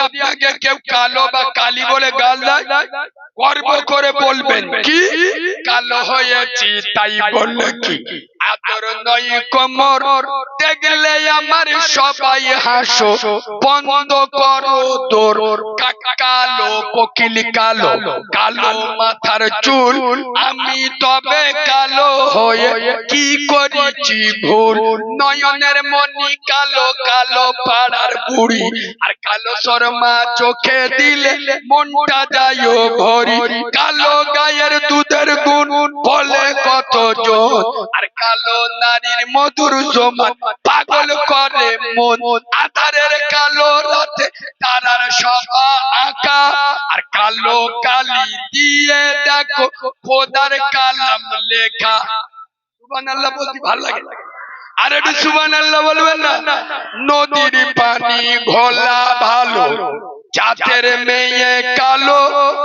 আপনাকে কেউ কালো বা কালি বলে গাল দেয়, গর্ব করে বলবেন কি কালো হয়েছি তাই বললে কি আদর নয় কোমর দেখলে আমার সবাই হাসো বন্ধ করো তোর কালো কোকিল কালো কালো মাথার চুল আমি তবে কালো হয়ে কি করেছি ভুল নয়নের মনি কালো কালো পাড়ার বুড়ি আর কালো শর্মা চোখে দিলে মনটা যায় ভরি কালো গায়ের দুধের গুণ বলে কত জন আর কালো নারীর মধুর সমান পাগল করে মন আধারের কালো রাতে তারার সভা আঁকা আর কালো কালি দিয়ে দেখো খোদার কালাম লেখা। সুবহানাল্লাহ বলতে ভালো লাগে আর একটু সুবহানাল্লাহ বলবেন না। নদীর পানি ঘোলা ভালো জাতের মেয়ে কালো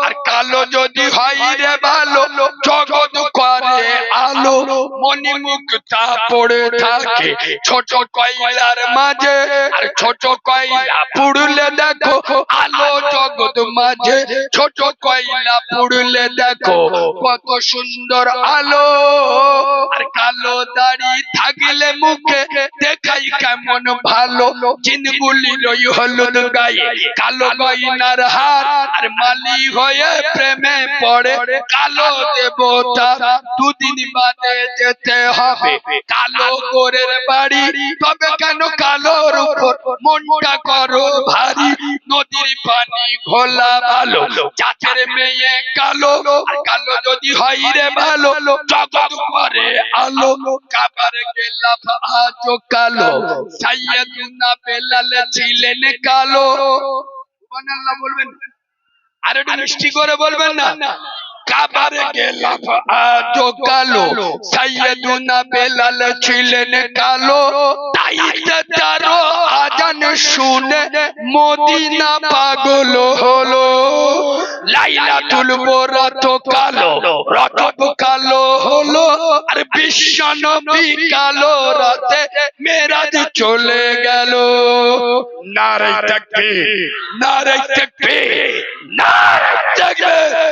আর কালো যদি হয় রে ভালো জগৎ করে আলো মণিমুক্তা পড়ে থাকে ছোট কয়লার মাঝে আর ছোট কয়লা পুড়লে দেখো আলো জগৎ মাঝে ছোট কয়লা পুড়লে দেখো কত সুন্দর আলো আর কালো দাড়ি থাকলে মুখে দেখাই কেমন ভালো চিনগুলি রই হলুদ গায়ে কালো গয়নার হার আর মালি হয়ে প্রেমে পড়ে কালো দেবতা দুদিন বাদে যেতে হবে কালো গোরের বাড়ি তবে কেন কালোর উপর মনটা করো ভারী নদীর পানি ঘোলা ভালো জাতের মেয়ে কালো আর কালো যদি হয় রে ভালো জগৎ করে আলো কাবার গেলাম আজও কালো সাইয়েদুনা বেলাল ছিলেন কালো। সুবহানাল্লাহ বলবেন আর একটু মিষ্টি করে বলবেন না। কাবারে গেলাম আজও কালো সাইয়েদুনা বেলাল ছিলেন কালো তাই তারও আজান শুনে মদিনা পাগল হলো লাইলাতুল বরাত কালো রজব কালো হলো আর বিশ্ব নবী কালো রাতে মেরাজ চলে গেল। নারে তাকবীর নারে তাকবীর নারে তাকবীর।